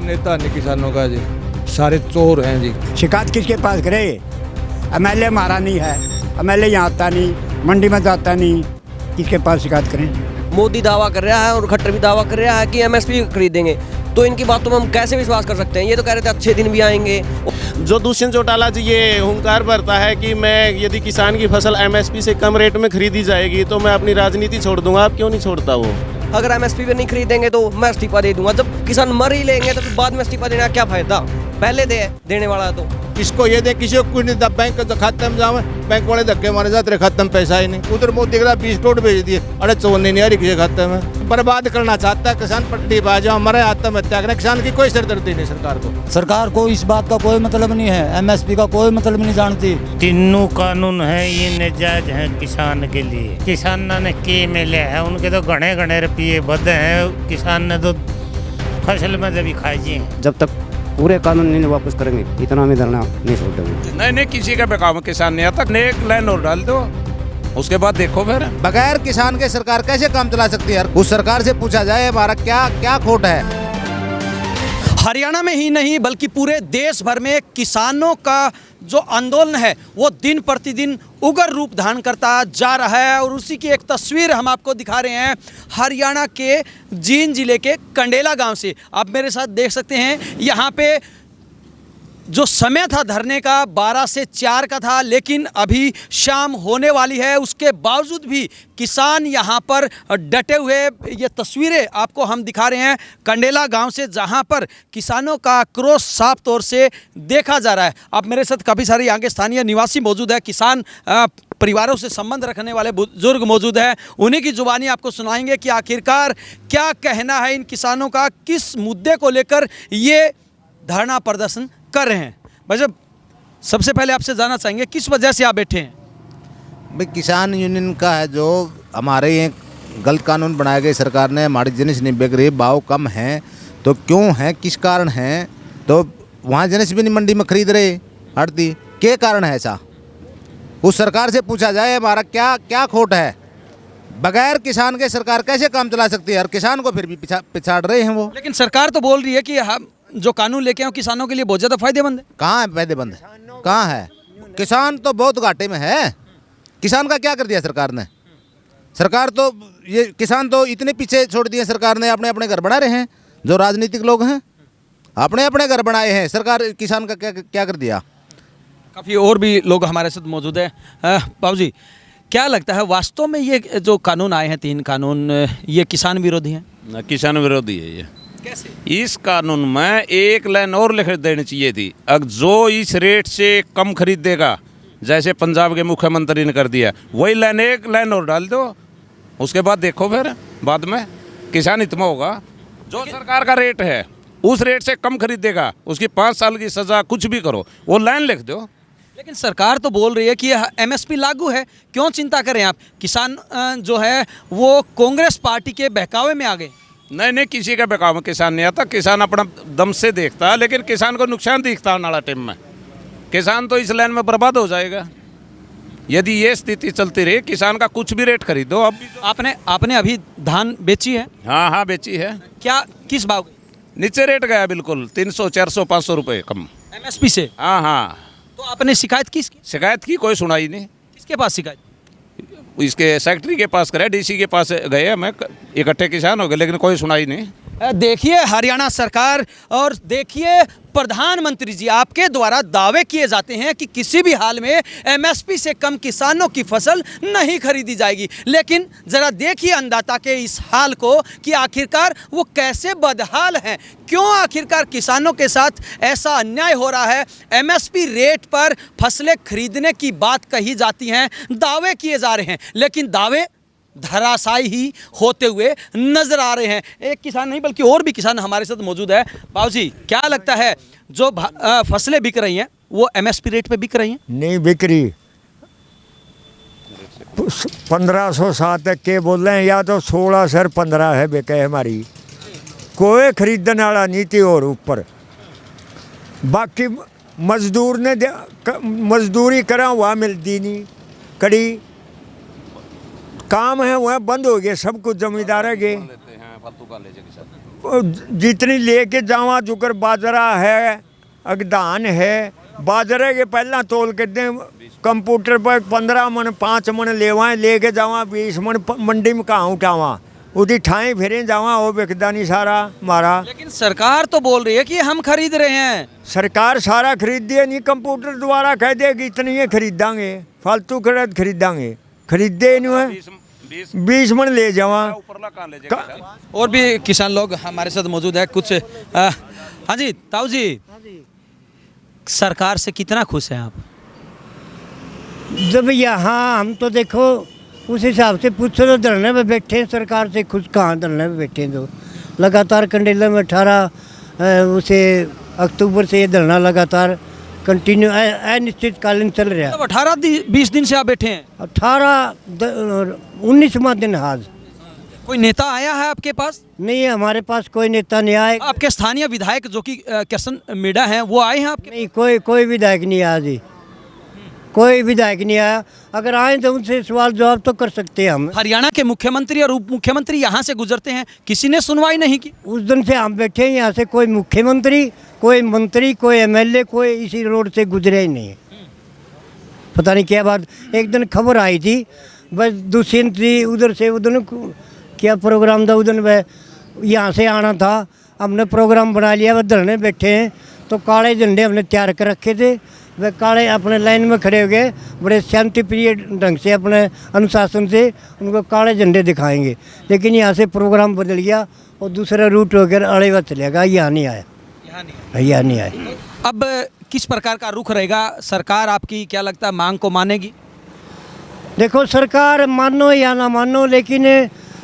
नेता नहीं किसानों का जी, सारे चोर हैं जी। शिकायत किसके पास करे? एमएलए हमारा नहीं है, एमएलए यहाँ आता नहीं, मंडी में जाता नहीं, किसके पास शिकायत करें? मोदी दावा कर रहा है और खट्टर भी दावा कर रहा है कि एमएसपी खरीदेंगे, तो इनकी बातों में हम कैसे विश्वास कर सकते हैं? ये तो कह रहे थे अच्छे दिन भी आएंगे। जो दुष्यंत चौटाला जी ये हुंकार भरता है कि मैं यदि किसान की फसल एमएसपी से कम रेट में खरीदी जाएगी तो मैं अपनी राजनीति छोड़ दूंगा। आप क्यों नहीं छोड़ता वो? अगर एमएसपी पे नहीं खरीदेंगे तो मैं इस्तीफा दे दूंगा। जब किसान मर ही लेंगे तो फिर बाद में इस्तीफा देने का क्या फायदा? पहले देने वाला तो किसको ये दे, किसी को कुछ नहीं, बैंक खाते में जाओ, बैंक वाले धक्के मारे जाते रहे, खाते में पैसा ही नहीं। उधर मोदी का 20 करोड़ भेज दिए, अरे 54 नहीं आ रही किसी खाते में। बर्बाद करना चाहता है किसान, पट्टी पा जाओ, मरे आत्महत्या करें। किसान की कोई सिरदर्दी नहीं सरकार को। सरकार को इस बात का कोई मतलब नहीं है, एमएसपी का कोई मतलब नहीं जानती। तीनों कानून है ये नाजायज है किसान के लिए। किसानों ने के मिले हैं, उनके तो घने घने रुपये बदे हैं। किसान ने तो फसल में भी खाई। जब तक पूरे कानून नहीं वापस करेंगे इतना में धरना नहीं छोड़ देंगे। नहीं किसी का बेकाम किसान नहीं आता। एक लाइन और डाल दो, उसके बाद देखो फिर। बगैर किसान के सरकार कैसे काम चला सकती है? उस सरकार से पूछा जाए हमारा क्या खोट है। हरियाणा में ही नहीं बल्कि पूरे देश भर में किसानों का जो आंदोलन है वो दिन प्रतिदिन उग्र रूप धारण करता जा रहा है और उसी की एक तस्वीर हम आपको दिखा रहे हैं हरियाणा के जींद जिले के कंडेला गांव से। आप मेरे साथ देख सकते हैं यहाँ पे जो समय था धरने का 12 से 4 का था, लेकिन अभी शाम होने वाली है। उसके बावजूद भी किसान यहाँ पर डटे हुए। ये तस्वीरें आपको हम दिखा रहे हैं कंडेला गांव से, जहाँ पर किसानों का आक्रोश साफ तौर से देखा जा रहा है। अब मेरे साथ काफ़ी सारे यहाँ के स्थानीय निवासी मौजूद है, किसान परिवारों से संबंध रखने वाले बुजुर्ग मौजूद हैं। उन्हीं की जुबानी आपको सुनाएंगे कि आखिरकार क्या कहना है इन किसानों का, किस मुद्दे को लेकर ये धरना प्रदर्शन कर रहे हैं। भाई साहब, सबसे पहले आपसे जानना चाहेंगे किस वजह से आप बैठे हैं? भाई किसान यूनियन का है जो हमारे ये गलत कानून बनाए गए सरकार ने, हमारी जिनिस नहीं बिक रही, भाव कम है तो क्यों है, किस कारण है? तो वहाँ जिनिस भी नहीं मंडी में खरीद रहे आड़ती, क्या कारण है ऐसा? उस सरकार से पूछा जाए हमारा क्या खोट है। बगैर किसान के सरकार कैसे काम चला सकती है? और किसान को फिर भी पिछाड़ रहे हैं वो। लेकिन सरकार तो बोल रही है कि हम जो कानून लेके आए किसानों के लिए बहुत ज़्यादा फायदेमंद है। कहाँ है फायदेमंद है? कहाँ है? किसान तो बहुत घाटे में है। किसान का क्या कर दिया सरकार ने? सरकार तो ये किसान तो इतने पीछे छोड़ दिए सरकार ने, अपने अपने घर बना रहे हैं। जो राजनीतिक लोग हैं अपने अपने घर बनाए हैं, सरकार किसान का क्या कर दिया? काफ़ी और भी लोग हमारे साथ मौजूद हैं। बाबू जी, क्या लगता है वास्तव में ये जो कानून आए हैं 3 कानून, ये किसान विरोधी हैं? किसान विरोधी है ये। कैसे? इस कानून में एक लाइन और लिख देनी चाहिए थी, अगर जो इस रेट से कम खरीदेगा, जैसे पंजाब के मुख्यमंत्री ने कर दिया, वही लाइन एक लाइन और डाल दो, उसके बाद देखो फिर बाद में किसान इतना होगा। जो सरकार का रेट है उस रेट से कम खरीदेगा, उसकी 5 साल की सजा, कुछ भी करो, वो लाइन लिख दो। लेकिन सरकार तो बोल रही है कि एमएसपी लागू है, क्यों चिंता करें आप? किसान जो है वो कांग्रेस पार्टी के बहकावे में आ गए। नहीं किसी का बेकाम किसान नहीं आता। किसान अपना दम से देखता है, लेकिन किसान को नुकसान दिखता है नाला टाइम में। किसान तो इस लाइन में बर्बाद हो जाएगा यदि ये स्थिति चलती रही। किसान का कुछ भी रेट खरीदो। अब आपने अभी धान बेची है? हाँ बेची है। क्या, किस भाव? नीचे रेट गया बिल्कुल, 300 400 500 रुपये कम एमएसपी से। हाँ। तो आपने शिकायत की? शिकायत की, कोई सुनाई नहीं। किसके पास शिकायत? इसके सेक्रेटरी के पास करे, डीसी के पास गए, हमें इकट्ठे किसान हो गए, लेकिन कोई सुनाई नहीं। देखिए हरियाणा सरकार और देखिए प्रधानमंत्री जी, आपके द्वारा दावे किए जाते हैं कि किसी भी हाल में एमएसपी से कम किसानों की फसल नहीं खरीदी जाएगी, लेकिन ज़रा देखिए अन्नदाता के इस हाल को कि आखिरकार वो कैसे बदहाल हैं। क्यों आखिरकार किसानों के साथ ऐसा अन्याय हो रहा है? एमएसपी रेट पर फसलें खरीदने की बात कही जाती हैं, दावे किए जा रहे हैं, लेकिन दावे धराशायी ही होते हुए नजर आ रहे हैं। एक किसान नहीं बल्कि और भी किसान हमारे साथ मौजूद है। बाबू जी, क्या लगता है जो फसलें बिक रही हैं वो एमएसपी रेट पे बिक रही हैं? नहीं बिक रही। 1507 के बोल रहे हैं, या तो 16 सर 15 है बिके हमारी। कोई खरीदने वाला नीति और ऊपर बाकी मजदूर ने मजदूरी करा हुआ मिलती नहीं, कड़ी काम है वह बंद हो गया, सब कुछ जमींदार है गए। जितनी लेके जावा जुकर बाजरा है अगधान है बाजरे के पहला तोल के दें कंप्यूटर पर 15 मन 5 मन लेवाएं लेके जावा 20 मन मंडी में कहाँ उठावा उदी ठाई फिरे जावा वो बिकदा नहीं सारा हमारा। लेकिन सरकार तो बोल रही है कि हम खरीद रहे हैं। सरकार सारा खरीद दिए नहीं कंप्यूटर द्वारा कह देगी इतनी ये खरीदांगे फालतू खरीदांगे खरीदे नहीं है 20 मन ले जावा। और भी किसान लोग हमारे साथ मौजूद है कुछ हाँ जी ताऊ जी सरकार से कितना खुश हैं आप? जब यहाँ हम तो देखो उस हिसाब से पूछो तो धरने में बैठे हैं, सरकार से खुश कहाँ धरने में बैठे हैं। तो लगातार कंडेला में 18 उसे अक्टूबर से ये धरना लगातार कंटिन्यू अनिश्चितकालीन चल रहा है। 18-20 दिन से आप बैठे हैं? 19वां दिन आज। कोई नेता आया है आपके पास? नहीं, हमारे पास कोई नेता नहीं आए। आपके स्थानीय विधायक जो कि किशन मीडा हैं वो आए हैं आपके? नहीं, कोई विधायक नहीं आया जी, कोई विधायक नहीं आया। अगर आए तो उनसे सवाल जवाब तो कर सकते हैं हम। हरियाणा के मुख्यमंत्री और उप मुख्यमंत्री यहाँ से गुजरते हैं, किसी ने सुनवाई नहीं की। उस दिन से हम बैठे हैं यहाँ से, कोई मुख्यमंत्री कोई मंत्री कोई MLA कोई इसी रोड से गुजरे ही नहीं। पता नहीं क्या बात। एक दिन खबर आई थी बस दुष्यंत जी उधर से उधर क्या प्रोग्राम था उधर वह यहाँ से आना था, हमने प्रोग्राम बना लिया। वह धरने बैठे हैं तो काले झंडे हमने तैयार कर रखे थे। वह काले अपने लाइन में खड़े हो गए, बड़े शांति प्रिय ढंग से अपने अनुशासन से उनको काले झंडे दिखाएंगे। लेकिन यहाँ से प्रोग्राम बदल गया और दूसरा रूट होकर अड़ेवा चले गया, यहाँ नहीं आया, यहाँ नहीं आया। अब किस प्रकार का रुख रहेगा? सरकार आपकी क्या लगता है मांग को मानेगी? देखो सरकार मानो या ना मानो, लेकिन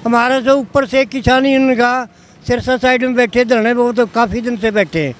हमारा जो ऊपर से किसान यूनियन का सिरसा साइड में बैठे धरने वो तो काफ़ी दिन से बैठे हैं,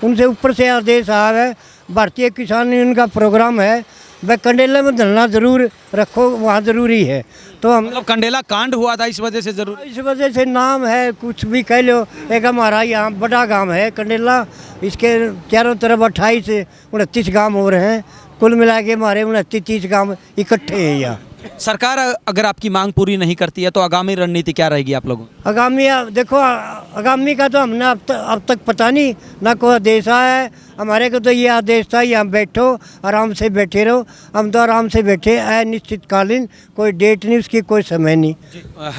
उनसे ऊपर से आदेश आया है। भारतीय किसान यूनियन का प्रोग्राम है वह कंडेला में धरना जरूर रखो, वहाँ ज़रूरी है। तो हम मतलब कंडेला कांड हुआ था इस वजह से जरूर, इस वजह से नाम है कुछ भी कह लो। एक हमारा यहाँ बड़ा गांव है कंडेला, इसके चारों तरफ 28 से 29 गांव हो रहे हैं, कुल मिला के हमारे 29-30 गांव इकट्ठे हैं यहाँ। सरकार अगर आपकी मांग पूरी नहीं करती है तो आगामी रणनीति क्या रहेगी आप लोगों? आगामी देखो आगामी का तो हमने अब तक पता नहीं, ना कोई आदेश आया है हमारे को। तो ये आदेश था यहाँ बैठो आराम से बैठे रहो, हम तो आराम से बैठे अनिश्चितकालीन, कोई डेट नहीं उसकी कोई समय नहीं।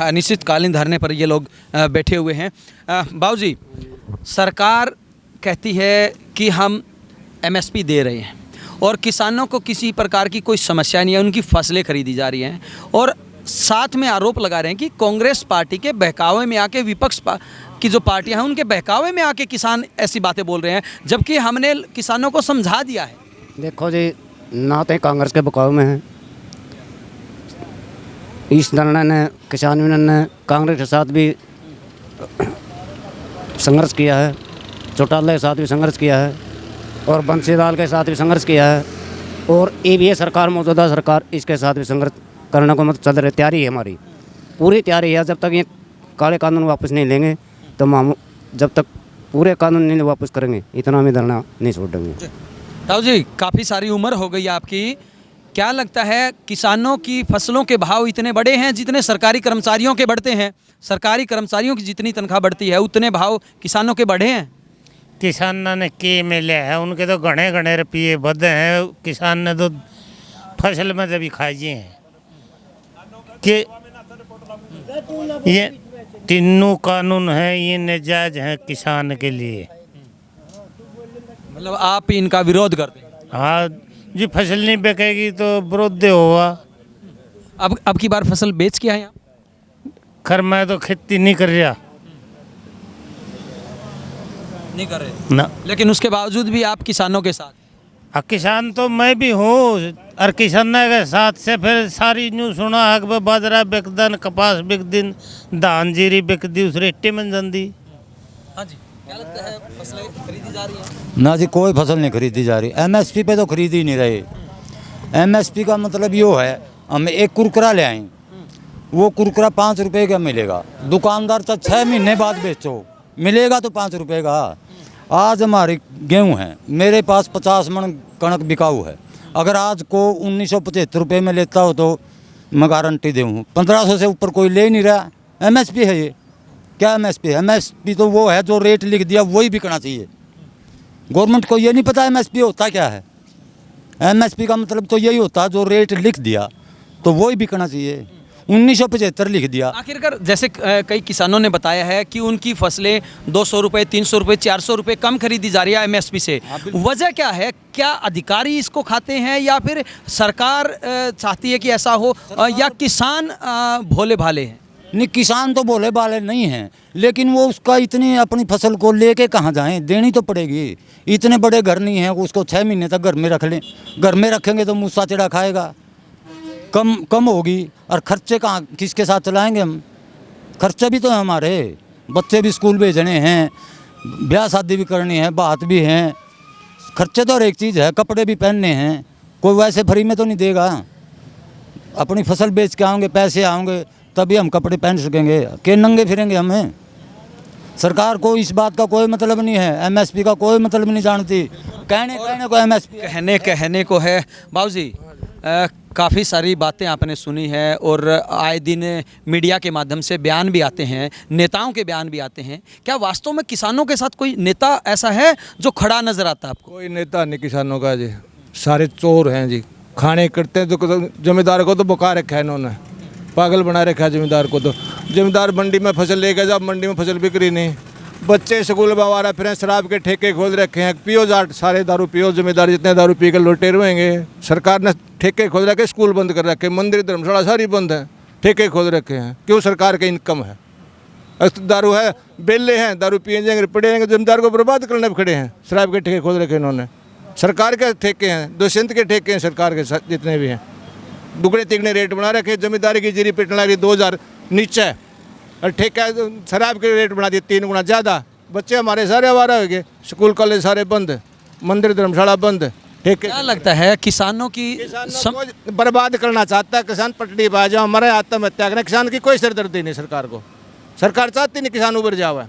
अनिश्चितकालीन धरने पर ये लोग बैठे हुए हैं। बाबूजी सरकार कहती है कि हम MSP दे रहे हैं और किसानों को किसी प्रकार की कोई समस्या नहीं है, उनकी फसलें खरीदी जा रही हैं, और साथ में आरोप लगा रहे हैं कि कांग्रेस पार्टी के बहकावे में आके विपक्ष की जो पार्टियां हैं उनके बहकावे में आके किसान ऐसी बातें बोल रहे हैं, जबकि हमने किसानों को समझा दिया है। देखो जी ना तो कांग्रेस के बहकावे में है, इस धरने ने किसान यूनियन ने कांग्रेस के साथ भी संघर्ष किया है, चौटाला के साथ भी संघर्ष किया है और बंसीलाल के साथ भी संघर्ष किया है, और ये सरकार मौजूदा सरकार इसके साथ भी संघर्ष करने को मतलब चल रही तैयारी है, हमारी पूरी तैयारी है। जब तक ये काले कानून वापस नहीं लेंगे तो हम जब तक पूरे कानून नहीं वापस करेंगे इतना भी धरना नहीं छोड़ देंगे। ताऊ जी काफ़ी सारी उम्र हो गई आपकी, क्या लगता है किसानों की फसलों के भाव इतने बड़े हैं जितने सरकारी कर्मचारियों के बढ़ते हैं? सरकारी कर्मचारियों की जितनी तनख्वाह बढ़ती है उतने भाव किसानों के बढ़े हैं? किसानों ने के मिले हैं उनके तो घने घने रुपये बदे हैं, किसान ने तो फसल में जब खाई हैं कि ये तीनों कानून हैं ये नाजायज हैं किसान के लिए। मतलब आप इनका विरोध करते हैं? हाँ जी, फसल नहीं बिकेगी तो विरोध होगा। अब की बार फसल बेच के आए आप? खैर मैं तो खेती नहीं कर रहा, नहीं कर रहे ना, लेकिन उसके बावजूद भी आप किसानों के साथ? किसान तो मैं भी हूँ और किसान के साथ से फिर सारी न्यूज़ सुना है बाजरा बिक दिन, कपास बिक दिन, धान जीरी बिक दी, उस रेटे में जंदी। हाँ जी, क्या लगता है फसलें खरीदी जा रही हैं? ना जी कोई फसल नहीं खरीदी जा रही, MSP पे तो खरीद ही नहीं रहे। MSP का मतलब यो है हम एक कुरकुरा ले आए, वो कुरकुरा 5 रुपये का मिलेगा, दुकानदार तो 6 महीने बाद बेचो मिलेगा तो 5 रुपये का। आज हमारी गेहूँ है, मेरे पास 50 मन कणक बिकाऊ है, अगर आज को 1975 रुपये में लेता हो तो मैं गारंटी दूँ 1500 से ऊपर कोई ले नहीं रहा। MSP है ये, क्या एमएसपी? एमएसपी तो वो है जो रेट लिख दिया वही बिकना चाहिए। गवर्नमेंट को ये नहीं पता एमएसपी होता क्या है। एमएसपी का मतलब तो यही होता है जो रेट लिख दिया तो वही बिकना चाहिए। 1975 लिख दिया। आखिरकार जैसे कई किसानों ने बताया है कि उनकी फसलें 200 रुपये, 300 रुपये, 400 रुपये कम खरीदी जा रही है एमएसपी से। वजह क्या है? क्या अधिकारी इसको खाते हैं या फिर सरकार चाहती है कि ऐसा हो, या किसान भोले भाले हैं? नहीं, किसान तो भोले भाले नहीं हैं, लेकिन वो उसका इतनी अपनी फसल को लेके कहाँ जाएं, देनी तो पड़ेगी। इतने बड़े घर नहीं हैं, उसको 6 महीने तक घर में रख लें। घर में रखेंगे तो मूसा चिड़ा खाएगा, कम होगी। और खर्चे कहाँ, किसके साथ चलाएंगे हम? खर्चे भी तो हैं हमारे, बच्चे भी स्कूल भेजने हैं, ब्याह शादी भी करनी है, बात भी हैं, खर्चे तो हर एक चीज़ है, कपड़े भी पहनने हैं। कोई वैसे फ्री में तो नहीं देगा। अपनी फसल बेच के आएंगे, पैसे आएंगे तभी हम कपड़े पहन सकेंगे, के नंगे फिरेंगे हमें। सरकार को इस बात का कोई मतलब नहीं है, एमएसपी का कोई मतलब नहीं जानती। कहने को एमएसपी कहने को है। बाबूजी, काफ़ी सारी बातें आपने सुनी है और आए दिन मीडिया के माध्यम से बयान भी आते हैं, नेताओं के बयान भी आते हैं। क्या वास्तव में किसानों के साथ कोई नेता ऐसा है जो खड़ा नजर आता है आपको? कोई नेता नहीं किसानों का जी, सारे चोर हैं जी। खाने करते हैं तो जमींदार को तो बुका रखा है इन्होंने, पागल बना रखा है जमींदार को। तो जमींदार मंडी में फसल लेके जाओ, मंडी में फसल बिक्री नहीं। बच्चे स्कूल में आवारा फिर शराब के ठेके खोल रखे हैं, पियो जाट सारे दारू पियो, जमींदार जितने दारू पी कर लुटेरे होंगे। सरकार ने ठेके खोल रखे, स्कूल बंद कर रखे, मंदिर धर्मशाला सारी बंद है, ठेके खोल रखे हैं। क्यों? सरकार के इनकम है, दारू है, बेले हैं, दारू पिए जाएंगे, पड़े रहेंगे, जमींदार को बर्बाद करने पर खड़े हैं। शराब के ठेके खोल रखे इन्होंने, सरकार के ठेके हैं, दुष्यंत के ठेके हैं, सरकार के जितने भी हैं। दुगने तिगने रेट बना रखे, जमींदारी की जीरी पिटने लगी 2000 नीचे है, और ठेका शराब के रेट बना दिए 3 गुना ज़्यादा। बच्चे हमारे सारे आवारा हो गए, स्कूल कॉलेज सारे बंद, मंदिर धर्मशाला बंद, ठेके। क्या लगता है किसानों की बर्बाद करना चाहता है? किसान पटड़ी पा जाओ, मरे आत्महत्या करें, किसान की कोई सिरदर्दी नहीं सरकार को। सरकार चाहती नहीं किसान उभर जावा।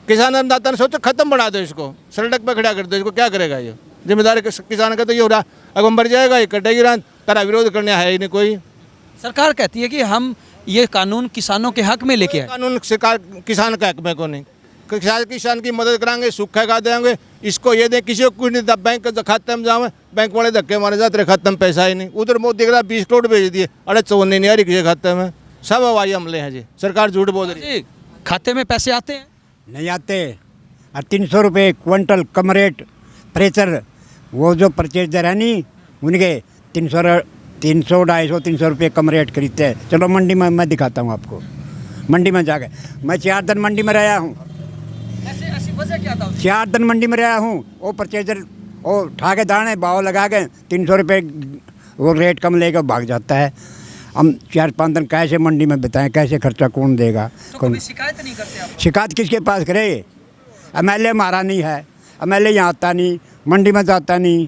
किसान अन्नदाता ने सोचो खत्म बना दो इसको, सड़क पर खड़ा कर दो इसको, क्या करेगा ये? जिम्मेदारी किसान का तो ये हो रहा, अगर मर जाएगा ये कटेगी रात, तेरा विरोध करने है ही नहीं कोई। सरकार कहती है कि हम ये कानून किसानों के हक में लेके आए। कानून किसान के हक में को नहीं, किसान की मदद कराएंगे, सूखा खा देंगे, इसको ये दें, किसी को कुछ नहीं। बैंक खाते में जाओ, बैंक वाले धक्के मारे जाते रहे, खाते में पैसा ही नहीं। उधर मोदी कह 20 करोड़ भेज दिए, अरे 54 नहीं आ रही किसी खाते में। सब हवाई हमले हैं जी, सरकार झूठ बोल रही है। खाते में पैसे आते हैं? नहीं आते। और 300 रुपये क्विंटल कम रेट प्रेशर, वो जो परचेजर है नहीं, उनके 300 250 300 रुपये कम रेट खरीदते हैं। चलो मंडी में मैं दिखाता हूँ आपको। मंडी में जाके मैं 4 दिन मंडी में रहा हूँ। ऐसी वजह क्या था? 4 दिन मंडी में रहा हूँ। वो परचेजर वो उठा के दाने भाव लगा के 300 रुपये वो रेट कम लेकर भाग जाता है। हम 4-5 दिन कैसे मंडी में बिताएं, कैसे खर्चा कौन देगा? तो कभी शिकायत नहीं करते आप? शिकायत किसके पास करे? एमएलए हमारा नहीं है, एमएलए यहाँ आता नहीं, मंडी में तो आता नहीं,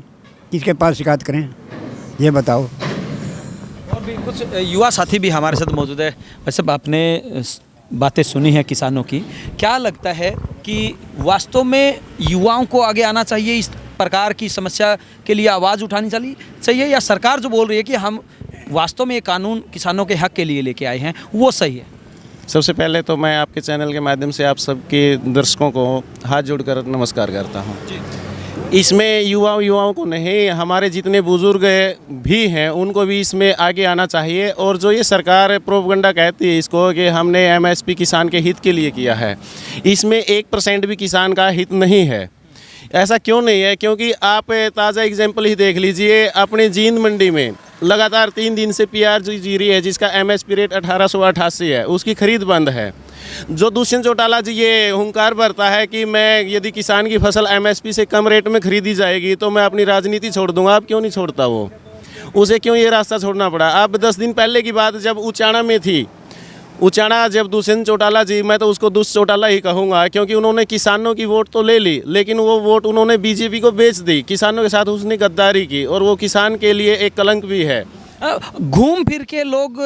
किसके पास शिकायत करें ये बताओ। और भी कुछ युवा साथी भी हमारे साथ मौजूद है। वैसे आपने बातें सुनी हैं किसानों की, क्या लगता है कि वास्तव में युवाओं को आगे आना चाहिए, इस प्रकार की समस्या के लिए आवाज़ उठानी चाहिए, या सरकार जो बोल रही है कि हम वास्तव में ये कानून किसानों के हक के लिए लेके आए हैं वो सही है? सबसे पहले तो मैं आपके चैनल के माध्यम से आप सबके दर्शकों को हाथ जोड़कर नमस्कार करता हूँ। इसमें युवाओं को नहीं, हमारे जितने बुजुर्ग भी हैं उनको भी इसमें आगे आना चाहिए। और जो ये सरकार प्रोपगंडा कहती है इसको कि हमने एमएसपी किसान के हित के लिए किया है, इसमें 1% भी किसान का हित नहीं है। ऐसा क्यों नहीं है? क्योंकि आप ताज़ा एग्जाम्पल ही देख लीजिए, अपनी जींद मंडी में लगातार 3 दिन से प्याज जी रही है जिसका एमएसपी रेट 1888 है, उसकी खरीद बंद है। जो दुष्यंत चौटाला जी ये हुंकार भरता है कि मैं यदि किसान की फसल एमएसपी से कम रेट में खरीदी जाएगी तो मैं अपनी राजनीति छोड़ दूंगा, आप क्यों नहीं छोड़ता? वो उसे क्यों ये रास्ता छोड़ना पड़ा? अब 10 दिन पहले की बात, जब उचाना में थी, उचाना जब दुष्यंत चौटाला जी, मैं तो उसको दुष्यंत चौटाला ही कहूँगा क्योंकि उन्होंने किसानों की वोट तो ले ली, लेकिन वो वोट उन्होंने बीजेपी को बेच दी। किसानों के साथ उसने गद्दारी की और वो किसान के लिए एक कलंक भी है। घूम फिर के लोग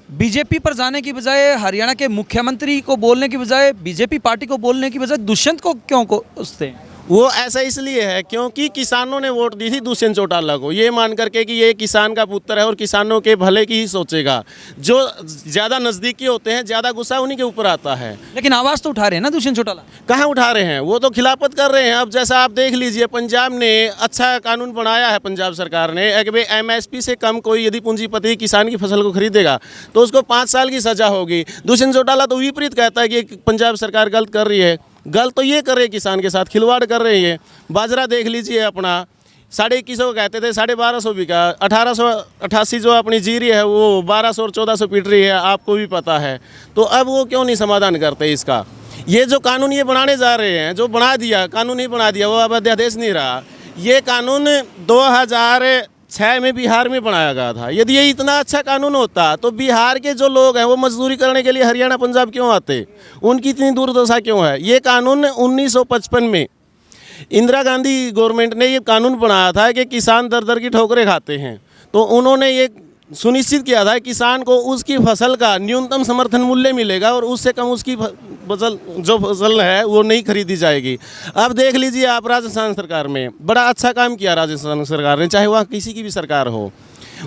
बीजेपी पर जाने की बजाय, हरियाणा के मुख्यमंत्री को बोलने की बजाय, बीजेपी पार्टी को बोलने की बजाय दुष्यंत को क्यों को उससे? वो ऐसा इसलिए है क्योंकि किसानों ने वोट दी थी दुष्यंत चौटाला को, ये मान करके कि ये किसान का पुत्र है और किसानों के भले की ही सोचेगा। जो ज़्यादा नज़दीकी होते हैं ज़्यादा गुस्सा उन्हीं के ऊपर आता है। लेकिन आवाज़ तो उठा रहे हैं ना दुष्यंत चौटाला। कहाँ उठा रहे हैं, वो तो खिलाफत कर रहे हैं। अब जैसा आप देख लीजिए, पंजाब ने अच्छा कानून बनाया है, पंजाब सरकार ने, कि भाई MSP से कम कोई यदि पूंजीपति किसान की फसल को खरीदेगा तो उसको 5 साल की सज़ा होगी। दुष्यंत चौटाला तो विपरीत कहता है कि पंजाब सरकार गलत कर रही है। गलत तो ये कर रही है, किसान के साथ खिलवाड़ कर रही है। बाजरा देख लीजिए अपना 2150 कहते थे, 1250 बिका। 1888 जो अपनी जीरी है वो 1200 और 1400 पीट रही है, आपको भी पता है। तो अब वो क्यों नहीं समाधान करते इसका? ये जो कानून ये बनाने जा रहे हैं, जो बना दिया, कानून ही बना दिया, वो अब अध्यादेश नहीं रहा। ये कानून 2006 में बिहार में बनाया गया था। यदि ये इतना अच्छा कानून होता तो बिहार के जो लोग हैं वो मजदूरी करने के लिए हरियाणा पंजाब क्यों आते? उनकी इतनी दुर्दशा क्यों है? ये कानून 1955 में इंदिरा गांधी गवर्नमेंट ने ये कानून बनाया था कि किसान दर दर की ठोकरें खाते हैं, तो उन्होंने ये सुनिश्चित किया था किसान को उसकी फसल का न्यूनतम समर्थन मूल्य मिलेगा और उससे कम उसकी फसल है वो नहीं खरीदी जाएगी। अब देख लीजिए आप, राजस्थान सरकार में बड़ा अच्छा काम किया राजस्थान सरकार ने, चाहे वहाँ किसी की भी सरकार हो।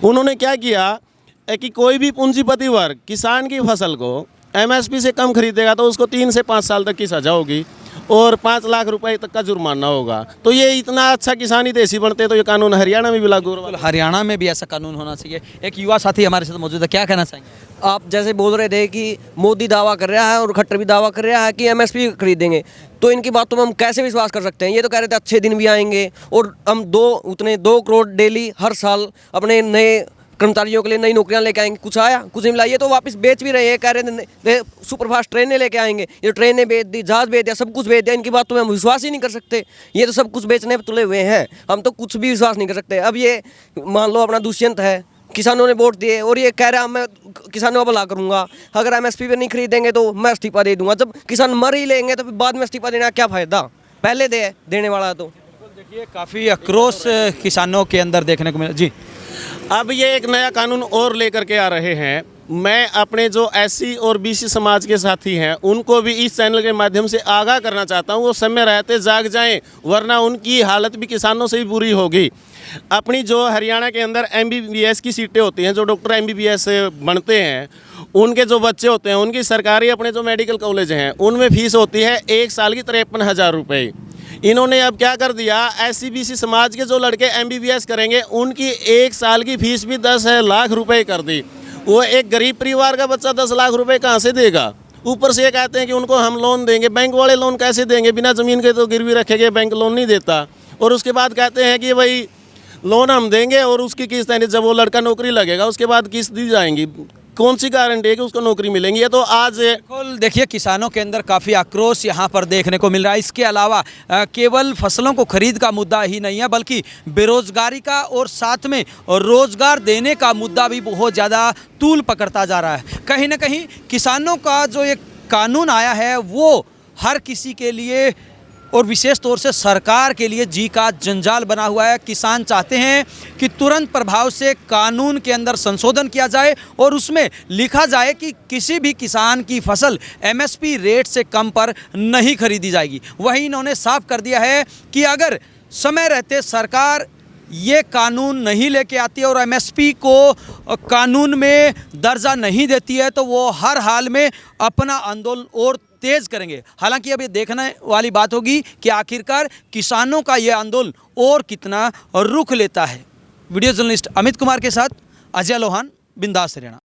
उन्होंने क्या किया कि कोई भी पूंजीपति वर्ग किसान की फसल को MSP से कम खरीदेगा तो उसको 3 से 5 साल तक की सज़ा होगी और 5 लाख रुपए तक का जुर्माना होगा। तो ये इतना अच्छा किसानी देशी बनते तो ये कानून हरियाणा में भी लागू होगा। हरियाणा में भी ऐसा कानून होना चाहिए। एक युवा साथी हमारे साथ मौजूद है, क्या कहना चाहेंगे? आप जैसे बोल रहे थे कि मोदी दावा कर रहा है और खट्टर भी दावा कर रहा है कि MSP खरीदेंगे, तो इनकी बातों में हम कैसे विश्वास कर सकते हैं? ये तो कह रहे थे अच्छे दिन भी आएंगे और हम 2 करोड़ डेली हर साल अपने नए कर्मचारियों के लिए नई नौकरियां लेके आएंगे। कुछ आया? कुछ नहीं मिला। ये तो वापस बेच भी रहे हैं, कह रहे थे सुपरफास्ट ट्रेनें लेके आएंगे, ये ट्रेनें बेच दी, जहाज बेच दिया, सब कुछ बेच दिया। इनकी बातों में हम विश्वास ही नहीं कर सकते। ये तो सब कुछ बेचने पर तुले हुए हैं, हम तो कुछ भी विश्वास नहीं कर सकते। अब ये मान लो अपना दुष्यंत है, किसानों ने वोट दिए और ये कह रहा मैं किसानों का भला करूंगा, अगर MSP पे नहीं खरीदेंगे तो मैं इस्तीफा दे दूंगा। जब किसान मर ही लेंगे तो फिर बाद में इस्तीफा देने का क्या फ़ायदा? पहले देने वाला तो देखिए काफ़ी आक्रोश किसानों के अंदर देखने को मिला। जी, अब ये एक नया कानून और लेकर के आ रहे हैं। मैं अपने जो SC और BC समाज के साथी हैं उनको भी इस चैनल के माध्यम से आगाह करना चाहता हूँ, वो समय रहते जाग जाएं, वरना उनकी हालत भी किसानों से ही बुरी होगी। अपनी जो हरियाणा के अंदर MBBS की सीटें होती हैं, जो डॉक्टर MBBS बनते हैं, उनके जो बच्चे होते हैं, उनकी सरकारी अपने जो मेडिकल कॉलेज हैं उनमें फीस होती है 1 साल की 53,000 रुपये। इन्होंने अब क्या कर दिया, SC BC समाज के जो लड़के MBBS करेंगे उनकी 1 साल की फीस भी 10 लाख रुपए कर दी। वो एक गरीब परिवार का बच्चा 10 लाख रुपए कहाँ से देगा? ऊपर से ये कहते हैं कि उनको हम लोन देंगे। बैंक वाले लोन कैसे देंगे? बिना ज़मीन के तो गिरवी रखेंगे, बैंक लोन नहीं देता। और उसके बाद कहते हैं कि भाई लोन हम देंगे और उसकी किस्त है, जब वो लड़का नौकरी लगेगा उसके बाद किस्त दी जाएंगी। कौन सी गारंटी है कि उसको नौकरी मिलेंगी? ये तो आज बिल्कुल देखिए किसानों के अंदर काफ़ी आक्रोश यहाँ पर देखने को मिल रहा है। इसके अलावा केवल फसलों को खरीद का मुद्दा ही नहीं है, बल्कि बेरोजगारी का और साथ में रोजगार देने का मुद्दा भी बहुत ज़्यादा तूल पकड़ता जा रहा है। कहीं ना कहीं किसानों का जो एक कानून आया है वो हर किसी के लिए और विशेष तौर से सरकार के लिए जी का जंजाल बना हुआ है। किसान चाहते हैं कि तुरंत प्रभाव से कानून के अंदर संशोधन किया जाए और उसमें लिखा जाए कि किसी भी किसान की फसल MSP रेट से कम पर नहीं खरीदी जाएगी। वहीं इन्होंने साफ कर दिया है कि अगर समय रहते सरकार ये कानून नहीं लेके आती है और MSP को कानून में दर्जा नहीं देती है तो वो हर हाल में अपना आंदोलन और तेज करेंगे। हालांकि अब ये देखने वाली बात होगी कि आखिरकार किसानों का ये आंदोलन और कितना रुख लेता है। वीडियो जर्नलिस्ट अमित कुमार के साथ अजय लोहान, बिंदास हरियाणा।